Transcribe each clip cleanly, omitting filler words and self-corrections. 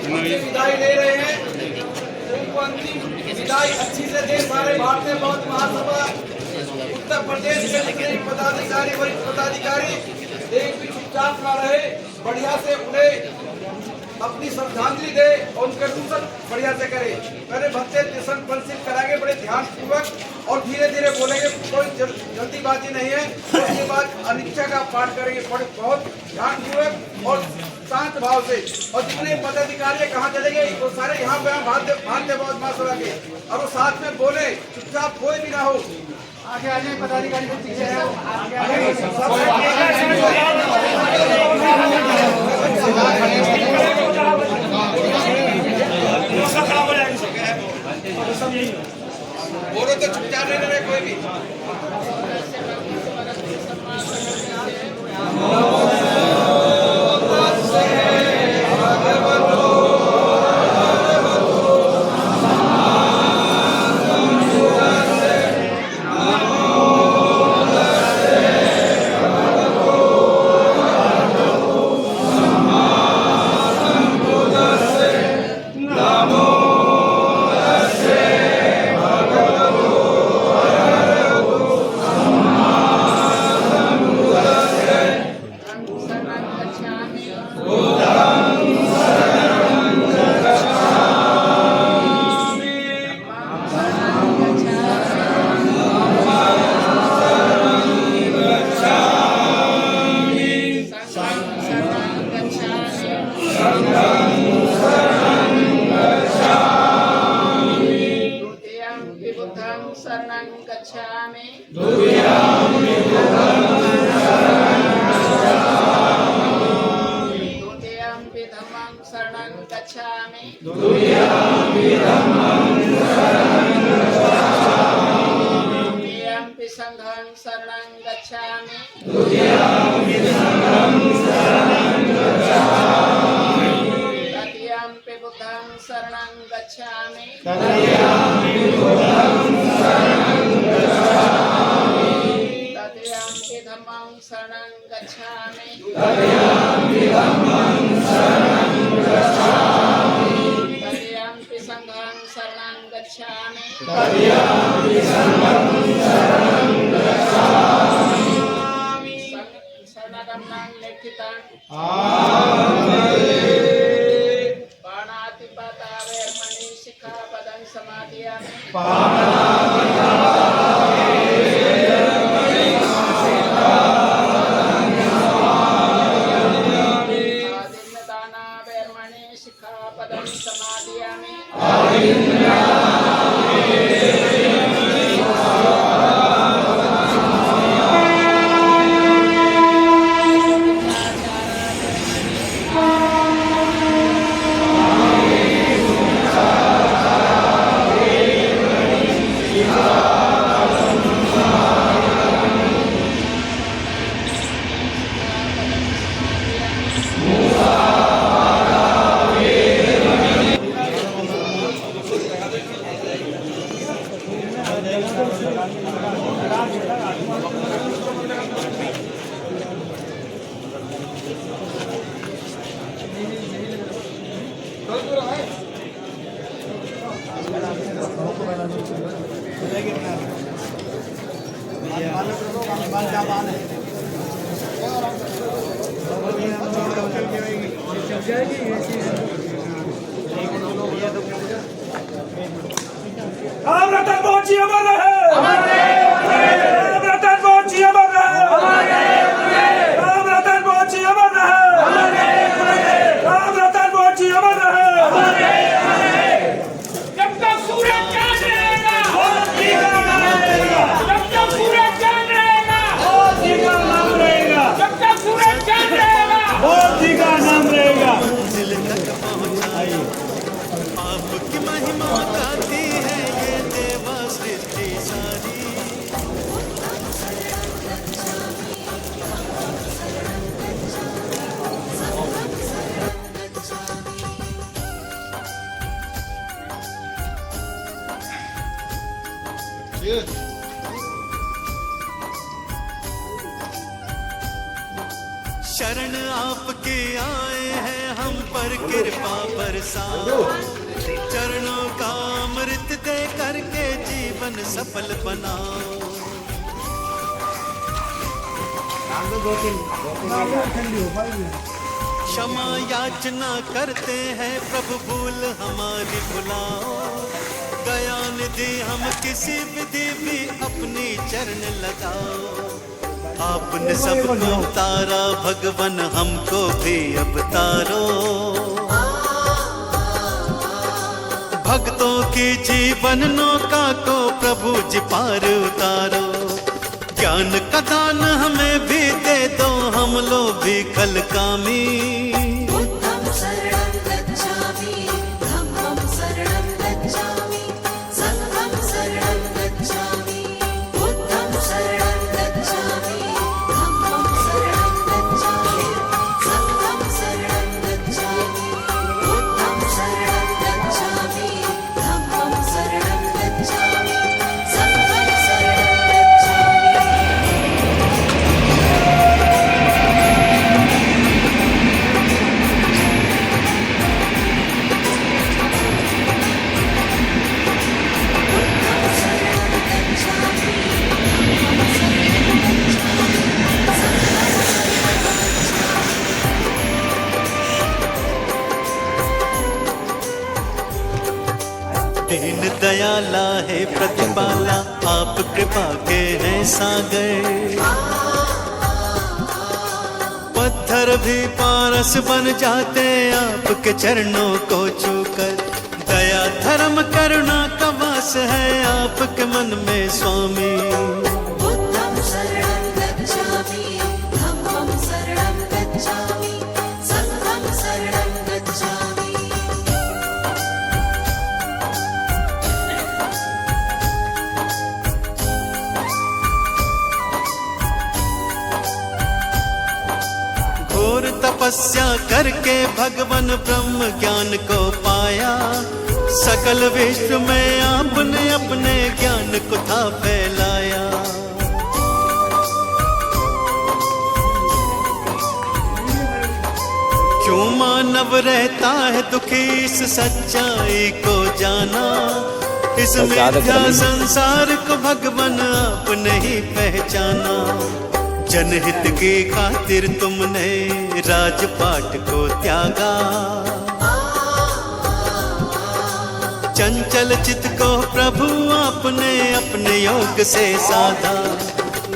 हमसे विदाई ले रहे हैं, उनको अंतिम विदाई अच्छी से दे। सारे भारतीय बौद्ध महासभा उत्तर प्रदेश के जितने पदाधिकारी, वरिष्ठ पदाधिकारी एक भी चुपचाप ना रहे, बढ़िया से उन्हें अपनी श्रद्धांजलि दे और उनके दूसर बढ़िया से करे। मेरे भक्ते दर्शन परिचित कराएंगे बड़े ध्यान पूर्वक और धीरे धीरे बोलेंगे, कोई जल्दीबाजी नहीं है। उसके बाद अनिच्छा का पाठ करेंगे बहुत ध्यान पूर्वक और शांत भाव से। और जितने पदाधिकारी कहाँ चले गए वो सारे यहाँ पे भारतीय बौद्ध महासभा के, और वो साथ में बोले, चुपचाप कोई भी ना हो। आगे आ जाए पदाधिकारी को पीछे है, बोलो तो चुपचाप नहीं रहे कोई भी। संघं शरणं गच्छामि, तृतीयंपि बुद्धं शरणं गच्छामि, तृतीयंपि धम्मं शरणं गच्छामि, तृतीयंपि संघं शरणं गच्छामि, शरणं लेखितं पाणातिपाता वैर्मणि शिखापदं समादयामि। आदिन्नदाना वैर्मणि शिखापदं समादयामि। राम रतन पहुंची अमर रहे, राम रतन पहुंची अमर रहे, राम रतन पहुंची अमर रहे, राम रतन पहुंची अमर रहे। जब तक सूरज चांद रहेगा, जब तक सूरज चांद रहेगा, जब तक सूरज चांद रहेगा, मोदी का नाम रहेगा। आपकी महिमा गाती है ये देवा सृष्टि सारी। शरण आपके आए हैं हम पर कृपा बरसाओ, चरणों का अमृत दे करके जीवन सफल बनाओ। क्षमा याचना करते हैं प्रभु भूल हमारी भुलाओ, दया निधि हम किसी विधि भी अपनी चरण लगाओ। आपने सबको तारा भगवन हमको भी अब तारो, भक्तों की जीवन नौका को प्रभु जी पार उतारो। ज्ञान का दान हमें भी दे दो हम लोग भी कल कामी। बुद्धं शरणं गच्छामि, धम्मं शरणं गच्छामि, संघं शरणं गच्छामि। बुद्धं शरणं गच्छामि, धम्मं शरणं गच्छामि, संघं शरणं गच्छामि। बुद्धं शरणं गच्छामि, धम्मं शरणं गच्छामि, संघं शरणं दीन दयाला है प्रतिपाला, आप कृपा के हैं सागर। पत्थर भी पारस बन जाते आपके चरणों को छूकर। दया धर्म करुणा का वास है आपके मन में स्वामी। बुद्धं शरणं गच्छामि, धम्मं शरणं गच्छामि, संघं शरणं गच्छामि। घोर तपस्या करके भगवान ब्रह्म ज्ञान को पाया, सकल विश्व में आपने अपने ज्ञान को था फैलाया। क्यों मानव रहता है दुखी इस सच्चाई को जाना, इस मिथ्या संसार को भगवान आपने ही पहचाना। जनहित की खातिर तुमने राजपाट को त्यागा, चंचल चित्त को प्रभु आपने अपने योग से साधा।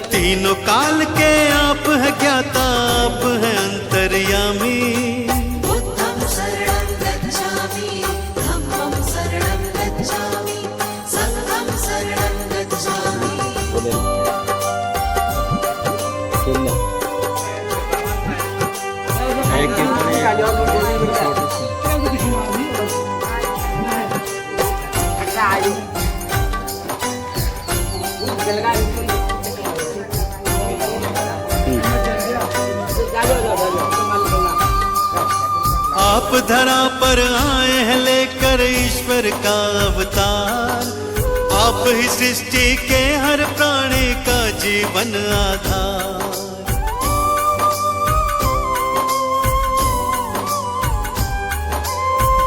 तीनों काल के आप है ज्ञाता, आप है अंतर्यामी। बुद्धं शरणं गच्छामि, धम्मं शरणं गच्छामि, संघं शरणं गच्छामि। आप धरा पर आए हैं लेकर ईश्वर का अवतार, आप ही सृष्टि के हर प्राणी का जीवन आधार।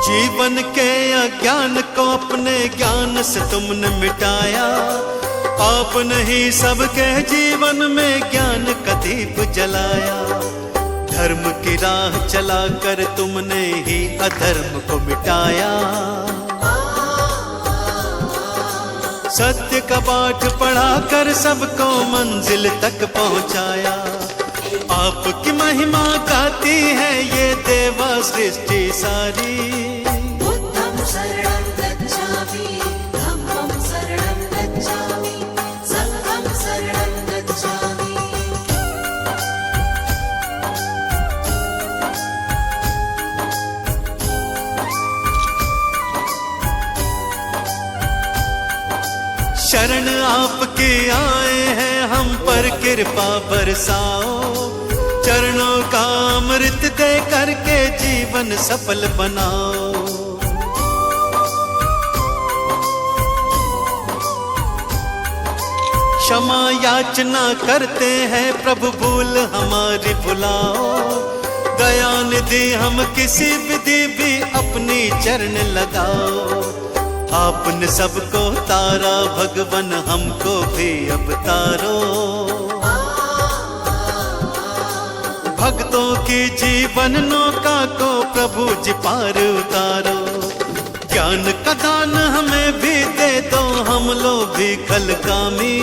जीवन के अज्ञान को अपने ज्ञान से तुमने मिटाया, आपने ही सबके जीवन में ज्ञान का दीप जलाया। धर्म की राह चलाकर तुमने ही अधर्म को मिटाया, सत्य का पाठ पढ़ाकर सबको मंजिल तक पहुंचाया। आपकी महिमा गाती है ये देवा सृष्टि सारी। बुद्धं शरणं गच्छामि, धम्मं शरणं गच्छामि, संघं शरणं गच्छामि। शरण आपके आए हैं हम पर कृपा बरसाओ, चरणों का अमृत दे करके जीवन सफल बनाओ। क्षमा याचना करते हैं प्रभु, भूल हमारी भुलाओ। दया निधि हम किसी विधि भी अपनी चरण लगाओ। आपने सबको तारा भगवन, हमको भी अब तारो। भक्तों की जीवन नौका को प्रभु जी पार उतारो। ज्ञान का दान हमें भी दे दो, हम लोग भी खलकामी।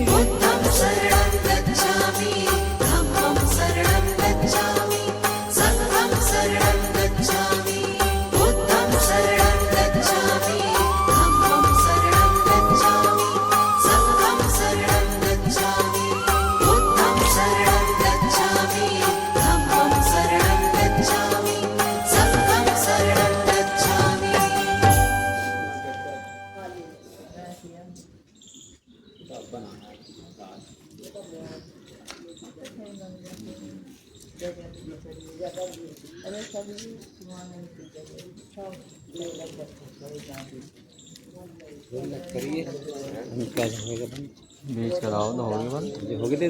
बुद्धं शरणं गच्छामि, धम्मं शरणं गच्छामि, संघं शरणं गच्छामि। बुद्धं शरणं गच्छामि, धम्मं शरणं गच्छामि, संघं शरणं गच्छामि। बुद्धं शरणं गच्छामि, धम्मं शरणं गच्छामि, संघं शरणं गच्छामि। बीच का दाव तो होगी बंद, होगी तो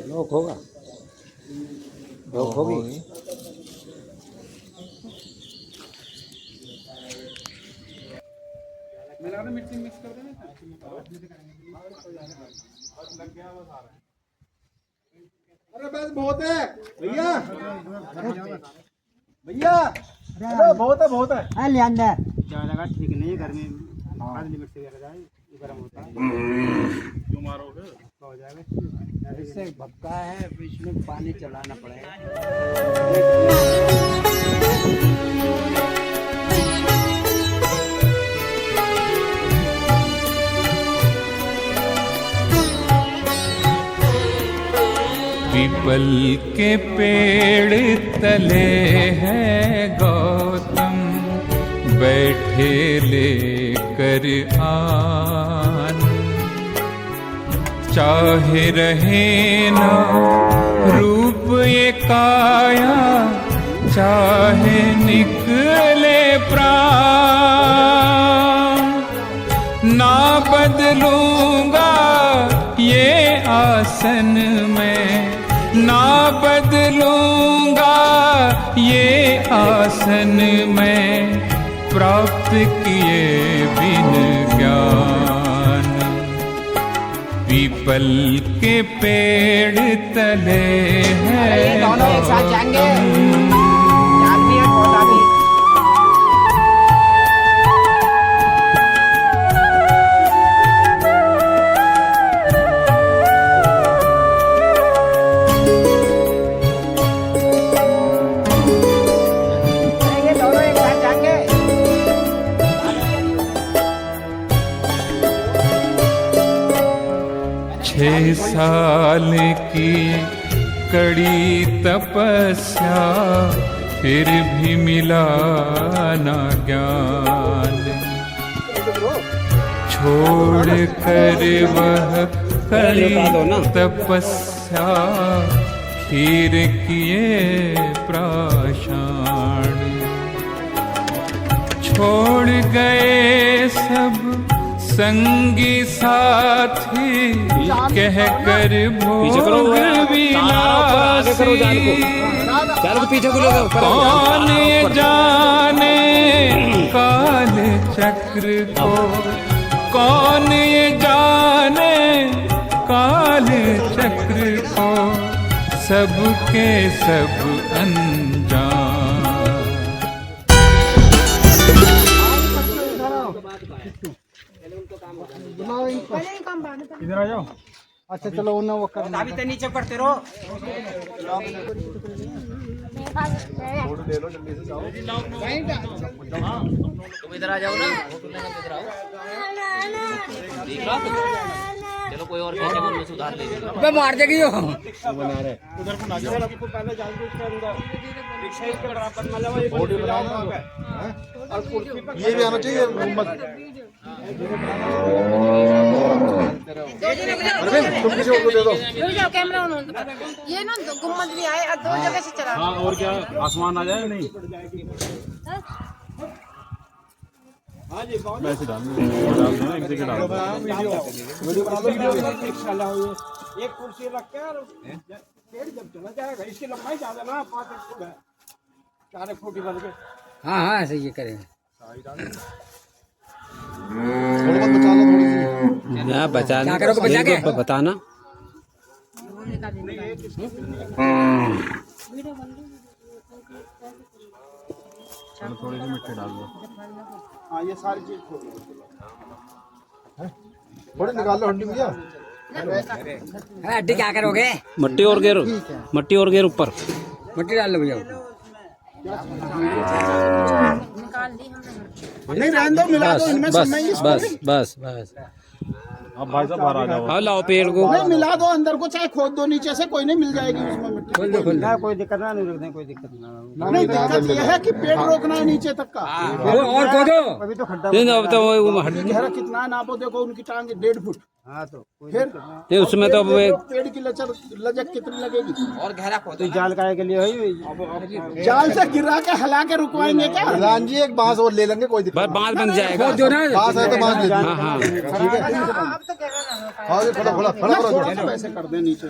लोग होगा, लोग होगी। अरे बस बहुत है भैया, भैया अरे बहुत है, बहुत है। ज्यादा ठीक नहीं है, गर्मी लिमिट से जाए, गर्म होता है, क्यों मारोगे हो जाएगा। इससे भपका है, इसमें पानी चलाना पड़ेगा। पीपल के पेड़ तले है गौतम, बैठे लेकर आन। चाहे रहे ना रूप ये काया, चाहे निकले प्राण, ना बदलूंगा ये आसन में, ना बदलूंगा ये आसन में, प्राप्त किए बिन ज्ञान। पीपल के पेड़ तले है गौतम। छह साल की कड़ी तपस्या, फिर भी मिला ना ज्ञान। छोड़ कर वह कड़ी तपस्या, खीर किए प्राशान। छोड़ गए सब संगी साथी, कह कर भोग विलासी। कौन ये जाने काल चक्र को, कौन ये जाने काल चक्र को, सबके सब अनजान। इधर आ जाओ। अच्छा चलो उन्हें वो कर, अभी तो नीचे पड़ते रहो। फोटो ले लो जल्दी से, जाओ तुम इधर आ जाओ ना, इधर आओ, देख लो चलो कोई और कैसे मन में सुधार ले मैं मार देगी यो बना रहे उधर को ना जाओ, आपको पहले जान के उसके अंदर रिक्शा इसके बराबर में लगा, ये बॉडी बनाओ और कुर्सी पे ये भी आना चाहिए गुम्बद। अरविंद तुम किसी को दे दो, कैमरा ऑन ये ना गुम्बद भी आए और दो जगह से चला। हाँ और क्या आसमान आ जाए नहीं। एक कुर्सी रख के और पेड़ जब चला जाएगा इसकी लंबाई ज्यादा ना 5 फुट है 4 फुट बन के। हाँ हाँ ऐसे ये करेंगे। बचा क्या करोगे बचा के बताना। थोड़ी सी मिट्टी डाल दो। हाँ ये सारी चीज थोड़ी निकाल लो हड्डी भैया। हड्डी क्या करोगे? मट्टी और घेर ऊपर मट्टी डाल लो भैया। निकाल दी हमने। नहीं रहने दो मिला दो इनमें बस बस बस अब भाई साहब बाहर आ जाओ। हाँ लाओ पेड़ को नहीं मिला दो अंदर को चाहे खोद दो नीचे से कोई नहीं मिल जाएगी उसमें मिट्टी। खोल दो कोई दिक्कत ना नहीं रखने कोई दिक्कत ना नहीं। दिक्कत ये है कि पेड़ रोकना है नीचे तक का और खोदो अभी तो खड्डा नहीं अब तो गहरा कितना नापो देखो उनकी टांग 1.5 फुट। हाँ तो फिर उसमें तो पेड़ की लचक कितनी लगेगी और गहरा खोदो। तो जाल काहे के लिए है जाल से गिरा के हला के रुकवाएंगे क्या? प्रधान जी एक बांस और ले लेंगे कोई दिक्कत बांस बन जाएगा। बांस है तो बांस ले लीजिए। हाँ ठीक है ऐसे कर दे नीचे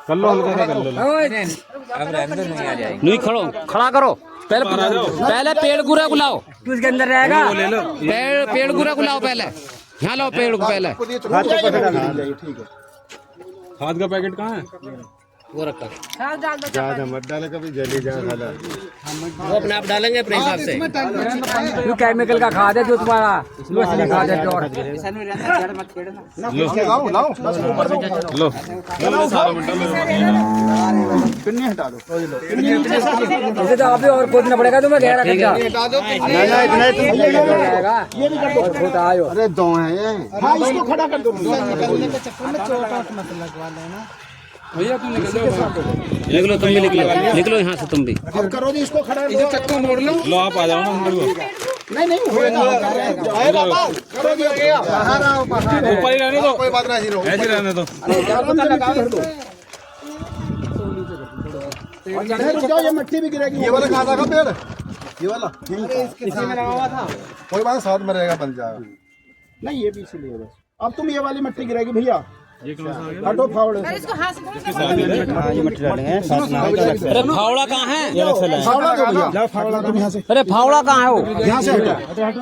कर लो हल्का सा कर लो। नहीं खड़ा करो पहले पेड़ पूरा को लाओ उसके अंदर रहेगा। पेड़ पूरा को लाओ पहले यहाँ लाओ पेड़ को पहले। ठीक है खाद का पैकेट कहाँ है? वो रखा ज्यादा मत डाले कभी जली जाए खाला वो अपने आप डालेंगे अपने हिसाब से। जो केमिकल का खाद है जो तुम्हारा खाद है प्योर। लो पिन्नी हटा दो इसे तो अभी और खोदना पड़ेगा तुम्हें गहरा हटा दो। ये भी कर दो छोटा आयो। अरे दो हैं ये। हाँ इसको खड़ा कर दो। निकलने के चक्कर में चोट मत लगवा लेना भैया तुम निकलो तुम भी निकलो यहाँ से तुम भी। अब करो जी इसको खड़ा इसे चक्कर मोड़ लो। लो आप आ जाओ ना अंदर को। नहीं होएगा करो जी बाहर आओ ऊपर ही रहने दो कोई बात नहीं ऐसे रहने दो। रुक जाओ ये मिट्टी भी गिरेगी। ये वाला कहाँ था पेड़ ये वाला इसी में लगा हुआ था। कोई बात साथ में रहेगा बन जाएगा। नहीं ये भी इसीलिए बस अब तुम ये वाली मिट्टी गिरेगी भैया हटो फावड़े। इसको हाथ से ये मिट्टी डालेंगे अरे फावड़ा कहाँ है? फावड़ा दो भैया फावड़ा तुम यहाँ से। अरे फावड़ा कहाँ है वो? यहाँ से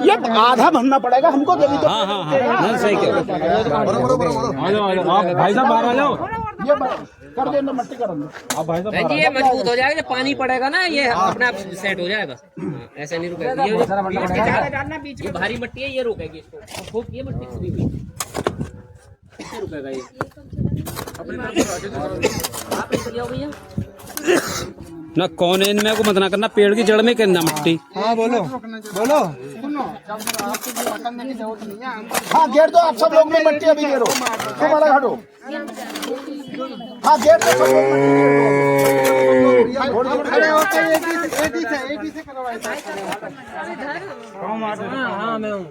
ये आधा भरना पड़ेगा हमको तभी तो। हाँ सही कह आप भाई साहब बाहर आ जाओ। ये कर देना मिट्टी कर दो आप भाई साहब। जी ये मजबूत हो जाएगा जब पानी पड़ेगा ना ये अपने आप सेट हो जाएगा। ऐसे नहीं रुकेगा ये भारी मिट्टी है ये रुकेगी इसको खूब ये मिट्टी खुदी हुई रुकेगा ये। आप इधर जाओ भैया ना कौन इनमें को मत ना करना पेड़ की जड़ में करना मिट्टी। हाँ बोलो हाँ गेट दो आप सब लोग में मिट्टी अभी गिरो तुम अलग हटो। हाँ गेट दो सब लोग खड़े होते हैं एक ही से करवाए। हाँ मैं हूँ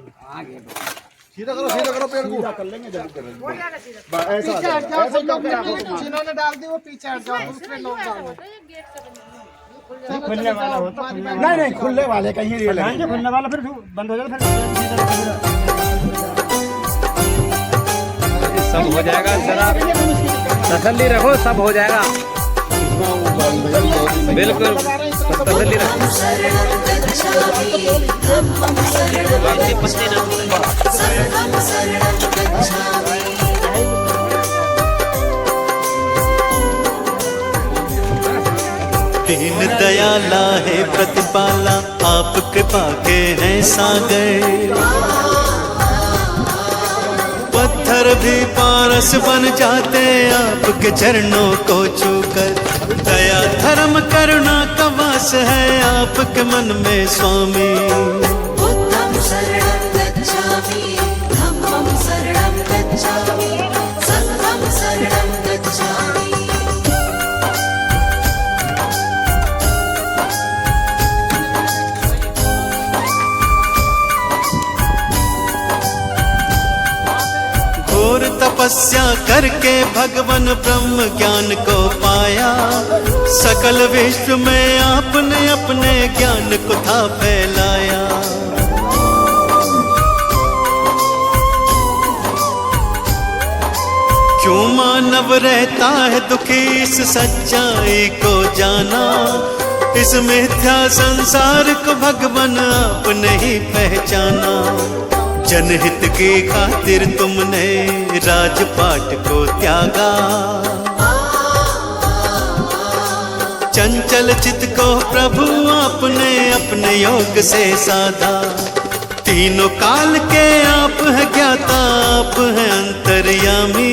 सीधा करो पेड़ को कर लेंगे जल्दी करेंगे। ऐसा जिन्होंने डाल दी वो पीछे हट जाओ दूसरे लोग डालो। खुलने वाला हो तो नहीं खुलने वाले कहीं खुलने वाला फिर बंद हो जाएगा फिर सब हो जाएगा जरा तसल्ली रखो सब हो जाएगा बिल्कुल तसल्ली रखो। दीन दयाला है प्रतिपाला आप कृपा के हैं सागर। पत्थर भी पारस बन जाते आपके चरणों को छूकर। दया धर्म करुणा का वास है आपके मन में स्वामी। बुद्धं शरणं गच्छामि धम्मं शरणं गच्छामि संघं शरणं गच्छामि। घोर तपस्या करके भगवान ब्रह्म ज्ञान को पाया। सकल विश्व में आपने अपने ज्ञान को था फैलाया। क्यों मानव रहता है दुखी इस सच्चाई को जाना, इस मिथ्या संसार को भगवान आपने ही पहचाना। जनहित की खातिर तुमने राजपाट को त्यागा, चंचल चित्त को प्रभु आपने अपने योग से साधा। तीनों काल के आप है ज्ञाता, आप है अंतर्यामी।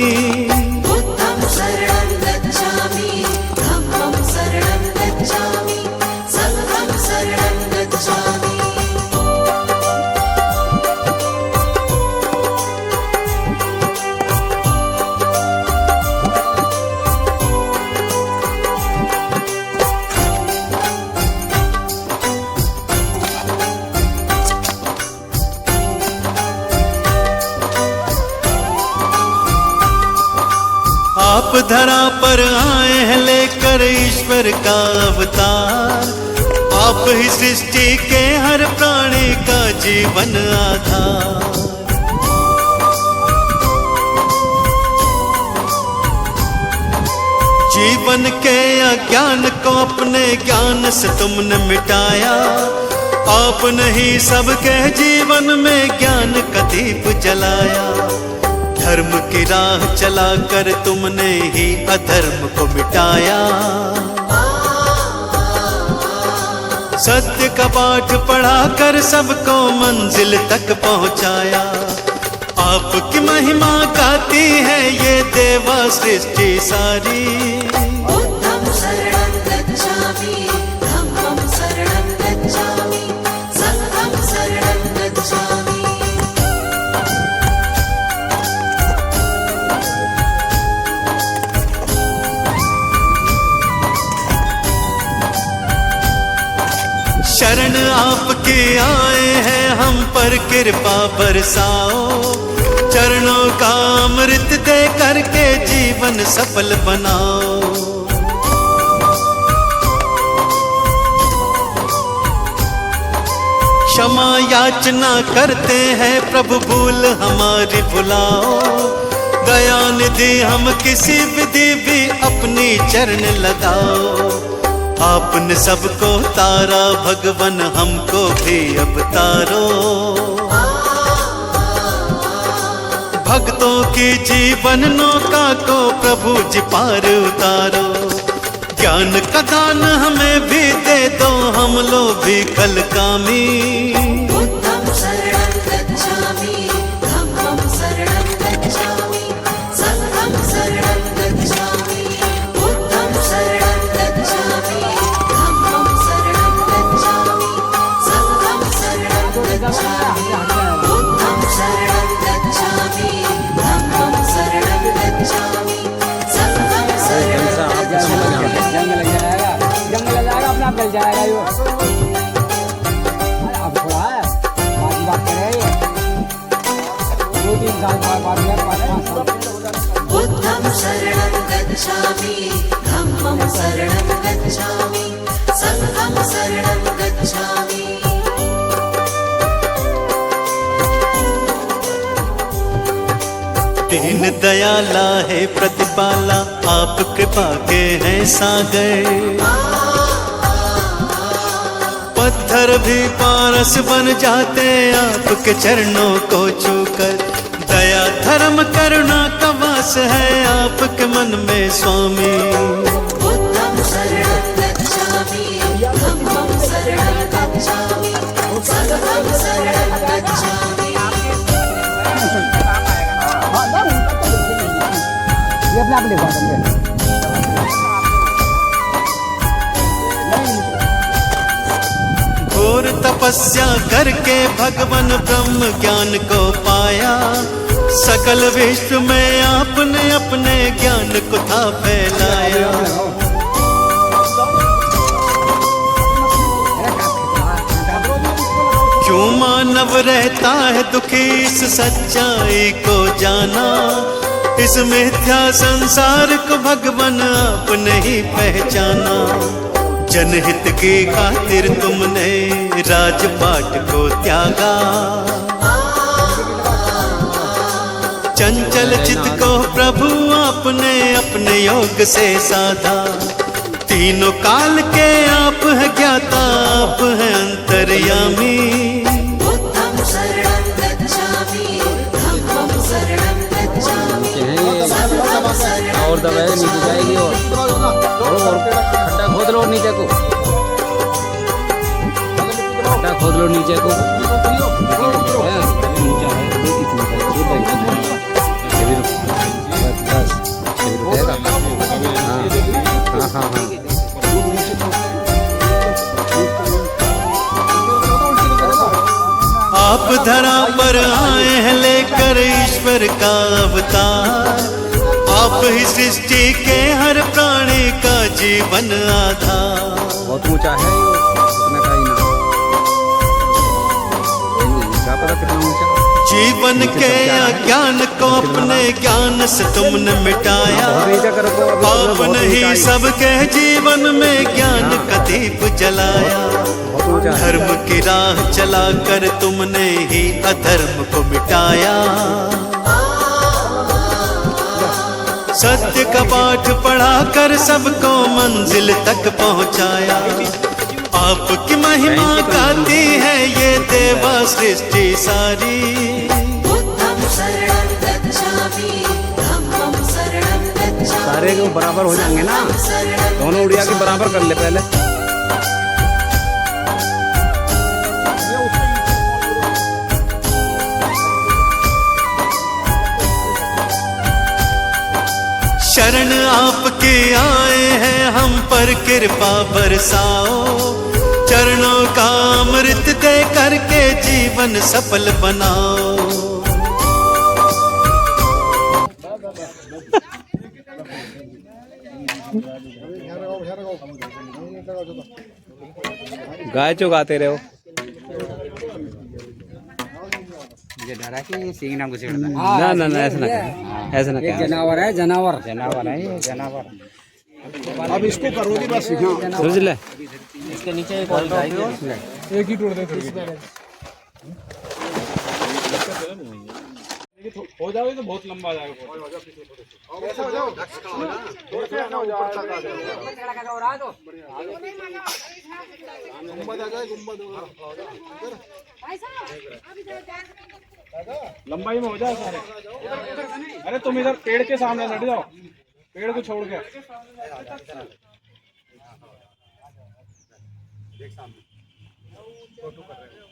बुद्धं शरणं गच्छामि, धम्मं शरणं गच्छामि, संघं शरणं गच्छामि। आप धरा पर आए हैं लेकर ईश्वर का अवतार, आप ही सृष्टि के हर प्राणी का जीवन आधार। जीवन के अज्ञान को अपने ज्ञान से तुमने मिटाया, आपने ही सबके जीवन में ज्ञान का दीप जलाया। धर्म की राह चलाकर तुमने ही अधर्म को मिटाया, सत्य का पाठ पढ़ाकर सबको मंजिल तक पहुंचाया। आपकी महिमा गाती है ये देवा सृष्टि सारी। बुद्धं शरणं गच्छामि, धम्मं शरणं गच्छामि, संघं शरणं गच्छामि। शरण आपके आए हैं हम पर कृपा बरसाओ, चरणों का अमृत दे करके जीवन सफल बनाओ। क्षमा याचना करते हैं प्रभु भूल हमारी भुलाओ, दया निधि हम किसी विधि भी अपनी चरण लगाओ। आपने सबको तारा भगवन हमको भी अब तारो, भक्तों की जीवन नौका को प्रभु जी पार उतारो। ज्ञान का दान हमें भी दे दो, हम लोग भी कल कामी। बुद्धं शरणं गच्छामि, धम्मं शरणं गच्छामि, संघं शरणं गच्छामि। बुद्धं शरणं गच्छामि, धम्मं शरणं गच्छामि, संघं शरणं गच्छामि। बुद्धं शरणं गच्छामि, धम्मं शरणं गच्छामि, संघं शरणं गच्छामि। जंग लग जाएगा, जंग लग जाएगा, अपना मिल जाएगा यो। अब थोड़ा है, बात करें 2-3 साल बाद 5 साल। बुद्धं शरणं गच्छामि, धम्मं शरणं गच्छामि, संघं शरणं गच्छामि। दीन दयाला है प्रतिपाला, आप कृपा के हैं सागर। पत्थर भी पारस बन जाते आपके चरणों को छूकर। दया धर्म करुणा का वास है आपके मन में स्वामी। बुद्धं शरणं गच्छामि, धम्मं शरणं गच्छामि, संघं शरणं गच्छामि। ये अपने आप लिखवा देंगे। घोर तपस्या करके भगवान ब्रह्म ज्ञान को पाया, सकल विश्व में आपने अपने ज्ञान को था फैलाया। क्यों मानव रहता है दुखी इस सच्चाई को जाना, इस मिथ्या संसार को भगवान आपने ही पहचाना। जनहित की खातिर तुमने राजपाट को त्यागा, चंचल चित को प्रभु आपने अपने योग से साधा। तीनों काल के आप है ज्ञाता, आप है अंतर्यामी। बुद्धं शरणं गच्छामि, धम्मं शरणं गच्छामि, संघं शरणं और दबाए नीचे जाएगी और खड्डा खोद लो नीचे को, खड्डा खोद लो नीचे को। आप धरा पर आए हैं लेकर ईश्वर का अवतार। आप ही सृष्टि के हर प्राणी का जीवन आधार। बहुत ऊंचा है इसमें का ही ना, क्या पता कितना ऊंचा। जीवन के अज्ञान को अपने ज्ञान से तुमने मिटाया। आपने ही सबके जीवन में ज्ञान का दीप जलाया। धर्म की राह चलाकर तुमने ही अधर्म को मिटाया। सत्य का पाठ पढ़ाकर सबको मंजिल तक पहुंचाया। आपकी महिमा गाती है ये देवा सृष्टि सारी। बुद्धं शरणं गच्छामि, धम्मं शरणं गच्छामि, सारे को बराबर हो जाएंगे ना, शरणं दोनों उड़िया के बराबर कर ले पहले। शरण आपके आए हैं हम पर कृपा बरसाओ। चरणों का अमृत दे करके जीवन सफल बनाओ। गाय चुगाते रहो। मुझे डरा कि ये सिंह नाम घुसेड़ था। ना ना ना ऐसा ना कर, ऐसा ना कर। जानवर है, जानवर जानवर है ये जानवर। अब इसको करोगी बस। समझ ले। इसके नीचे एक और गाय है। एक ही तोड़ दे हो जाओगे तो बहुत लंबा जाएगा। लंबाई में हो जाए सारे। अरे तुम इधर पेड़ के सामने हट जाओ, पेड़ को छोड़ के। देख सामने फोटो कर रहे हैं।